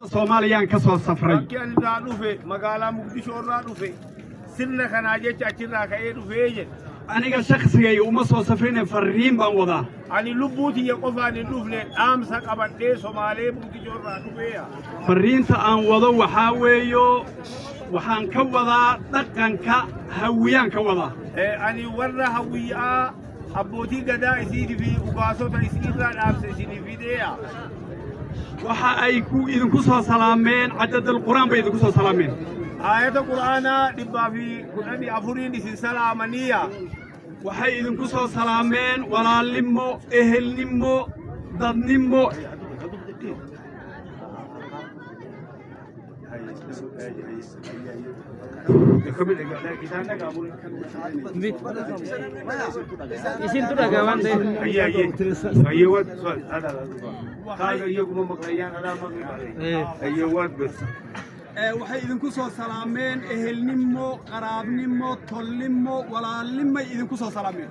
Soomaaliyaan ka soo safray Bakkeen irraa dhufe magaalaa Muqdishoo irraa dhufe sirna kanaa jecha achirraa ka'ee dhufee jedhe. aniga shakhsigay uma soo safrine farriin baan wadaa Ani lubbuu tiyya qofaan hin dhufne dhaamsa qabadhee Somaalee Muqdishoo irraa dhufeeya. farriinta aan wado waxaa weeyo waxaan ka wadaa dhaqanka hawiyaan ka wadaa Ani warra hawiyyaa abbootii gadaa isii fi ugaasota isii irraa dhaamsa isinii fideeya. waxa ay ku idinku soo salaameen cadadul quraan bay idinku soo salaameen Aayata Qur'aanaa dhibbaa fi kudhanii afuriin isin salaamaniya. waxay idinku soo salaameen walaalnimo ehelnimo dadnimo isin tu dhagawan deh. waxay idinku soo salaameen ehelnimo qaraabnimo tolnimo walaalnimo idinku soo salaameen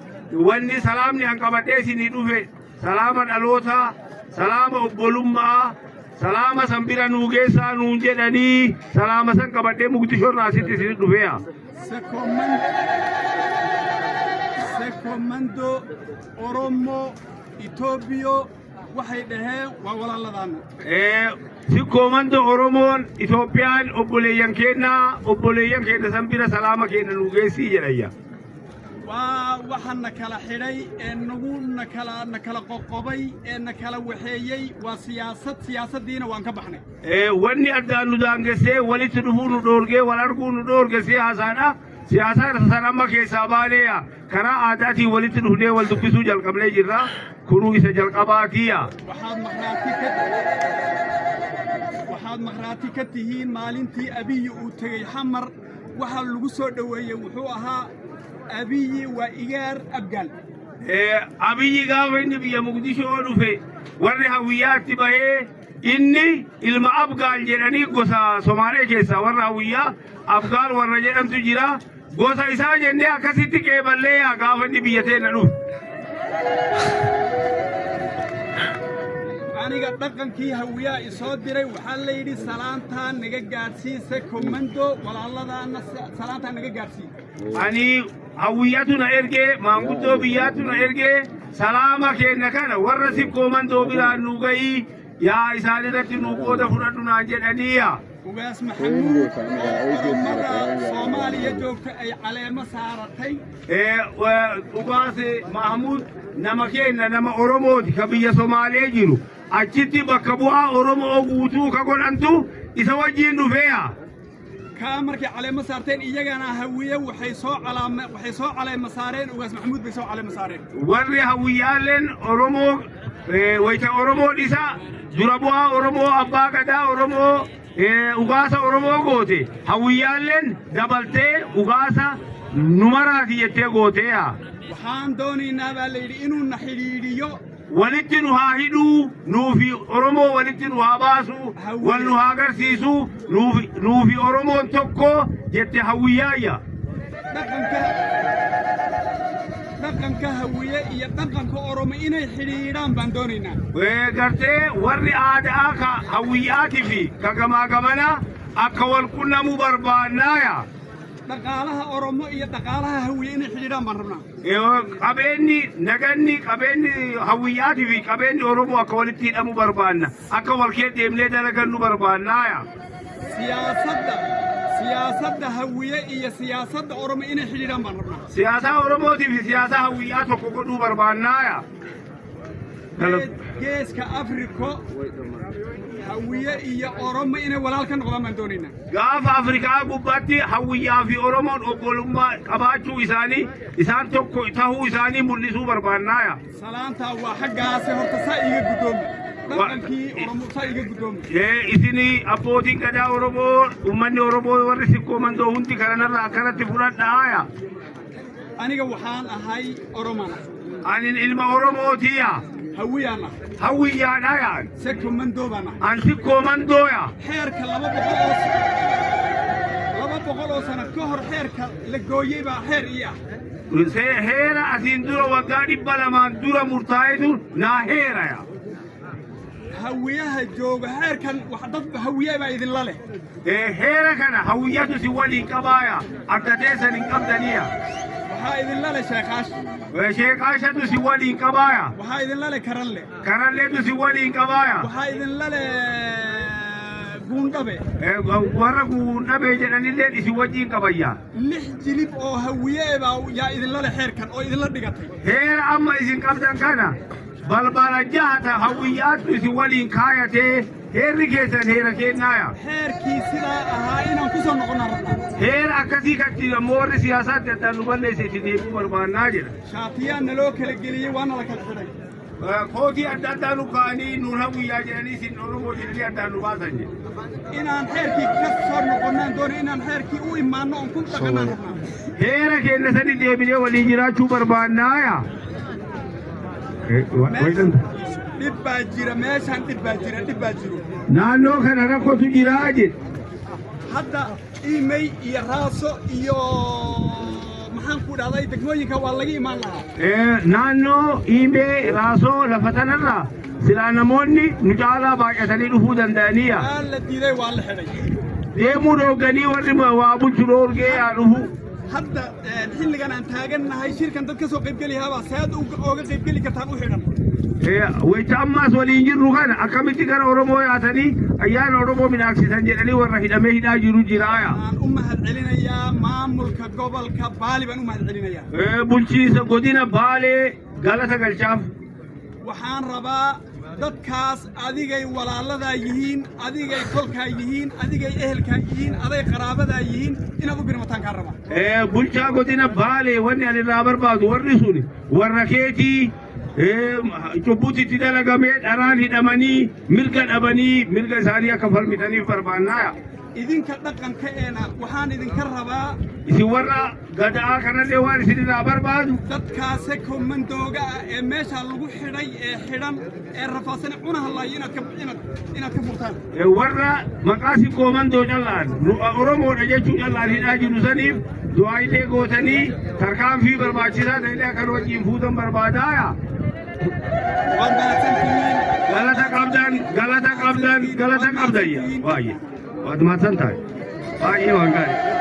Wanni salaamni an qabadhee isinii dhufe salaama dhaloota salaama obbolummaa salaama san bira nuu geessaa nuun jedhanii salaama san qabadhee Muqdishoo irraa asitti isinii dhufeeya. sekomando oromo Itoobiyo waxay dhaheen waa walaaladaan Si komando Oromoon Itoophiyaan obboleeyyan keenya san bira salaama keenya nuu geessii jedhayya. waxaana kala xidhay nagu na kala qoqobay na kala waxeeyey waa siyaasaddiina waan ka baxnay Wanni addaan nu daangessee walitti dhufuu nu dhoorgee wal arguu nu dhoorgessee haasaadha. Siyaasa san amma keessaa baaneeya karaa aadaatiin walitti dhufnee wal dubbisuu jalqabnee jirra. Kunuu isa jalqabaatiya. waxaad maqraati ka tihiin maalintii Abiy uu tegey xamar waxa lagu soo dhaweeyey wuxuu ahaa Abiy waa igaar abgaal Abiyyi gaafa inni biyya Muqdishoo dhufe warri hawiyyaatti bahee inni ilma abgaal jedhanii gosa Somaalee keessaa warra hawiyyaa abgaal warra jedhamtu jira. Gosa isaa jennee akkasitti qeeballee gaafa inni biyya teenya dhufe. aniga dhaqankii hawiyaa isoo diray waxaa la yidhi salaantaan naga gaadhsiise komando walaaladaana salaantaan naga gaadhsii Ani hawiyyaatu na ergee maanguddoo biyyaatu na ergee salaama keenya kana warra si komandoo biraan nu gahii yaa isaan irratti nu qooda fudhadhu naan jedhaniiya. ugaas maxamuud ummada Soomaaliya joogta ay caleemo saaratay Ugaas Mahmud nama keenya nama Oromooti ka biyya Somaalee jiru achitti bakka bu'aa Oromoo guutuu ka godhantu isa wajjin dhufeeya. kaa markay caleemo saarteen iyagana hawiye waxay soo caleemo saareen ugaas maxamuud bay soo caleemo saareen Warri hawiyyaaleen Oromoo wayita Oromoo dhisa dura bu'aa Oromoo abbaa gadaa Oromoo ugaasa Oromoo goote hawiyyaaleen dabaltee ugaasa numaraati jettee gooteeya. waxaan doonaynaa baa la yidhi inuu na xidhiidhiyo walitti nu haa hidhuu nuufi Oromoo walitti nu haa baasuu wal nu haa agarsiisuu nuufi Oromoon tokko jette hawiyyaayya. dhaqanka hawiye iyo dhaqanka Oromo inay xidhiidhaan baan doonaynaa Gartee warri aadaa ka hawiyyaatii fi ka gamaa gamana akka wal qunnamuu barbaannaaya. dhaqaalaha Oromo iyo dhaqaalaha hawiye inay xidhiidhaan baan rabnaa Qabeenyi hawiyyaatii fi qabeenyi Oromoo akka walitti hidhamuu barbaanna akka wal kee deemnee dalagannu barbaannaaya. siyaasadda hawiye iyo siyaasadda Oromo inay xidhiidhaan baan rabnaa Siyaasa Oromootii fi siyaasa hawiyyaa tokko godhuu barbaannaaya. geeska Afriko hawiye iyo Oromo inay walaal ka noqdaan baan doonaynaa Gaafa Afrikaa gubbaatti hawiyyaa fi Oromoon obbolummaa qabaachuu isaanii isaan tokko tahuu isaanii mul'isuu barbaannaaya. salaantaa waa xaggaase horta saa iiga guddooma dhaqankii Oromo saa iiga guddooma Isinii abbootiin gadaa Oromoo uummanni Oromoo warri si komandoo hundi kanarraa akkanatti fudhadhaaya. aniga waxaan ahay Oromana Ani ilma Oromootiya. hawiyana Hawiyyaadhaaya. se komando bana Ansi komandooya. xeerka 200 sano ka hor xeerka la gooyay baa xeer iya Heera asiin dura waggaa 200 dura murtaa'etu naa heeraya. هويها جوج هير كان وحدت هوية بعيد الله له هير كان هويته سوالي كبايا أكتسن إنكمدنيا وحايد الله له شيخاش وشيخاش سوالي كبايا وحايد الله له كرنله سوالي كبايا وحايد الله له قوندبه ورا قوندبه جناني لين سوالي كبايا لح جلب أو هوية باو يا إذن الله هير كان أو إذن الله دقتي هير أما إذن كمدن كنا بالبرجات هويات سوالي كايته هير كيسن هير كينايا هير كيسلا هاينا كوسا نقولنا هير أكثي كتير مور سياسات تنوبل سيتي بربان ناجر شاتيا نلوك الجلية وانا لك الحري كوتي أدانا لقاني نورهوي يا جاني سنورمو جلي أدانا لقاسني إن هير كي كسر نقولنا دور إن هير كي أوي ما نقول تكنا هير كينا سني ديبلي ولي جرا شو بربان نايا دباجيرا ماشان دباجيرا نانو كان ركو تجراجي حتى إيمي يراسو يو محن كود هذا يتكلمون كوالله ما لا نانو إيمي راسو لفتنا لا سلام موني نجالا باقي سني رفودن دانيا الذي ذي والله حري ديمو روغني ورما وابو شرور جي عرفو حتى الحين لقنا أن تاجرنا هاي شركة تكسو قيب لي هذا ساد وقيب لي كتابو حرام ويتأمس ولينجر روغان أكملتي كان أورمو ياتني أيان أورمو من أكسيسان جلني ورحيد أمهنا جرو جرايا أمها العلينا يا مامل كقبل كبالي بن أمها العلينا يا بولشيس قدينا بالي غلطة قلشاف وحان ربا dadkaas adigay walaalada yihiin adigay kolka yihiin adigay ehelka yihiin aday qaraabada yihiin inaad u birmataan ka raba bulcha godina baale wani ali rabar baad warrisuni warrakeeti cubuti tidala game daran hidamani mirga dabani mirga sariya kafal mitani farbanaya idinka dhaqanka eena waxaan idinka rabaa isi warra gadaa kana leewaan sidii rabar baad dadkaas komandooga ee meesha lagu xidhay ee xidhan ee rafaasan cunaha la inaad ka furtaan warra maqaasi komandoo jalaan oromoo dhajechu jalaan hidhaa jiru saniif du'aayilee gootanii tarkaanfii barbaachisaa ta'ee kan wajjin fuutan barbaadaaya waan baataniin galata qabdan waayee waad mahadsan tahay baay'ee waan gaarii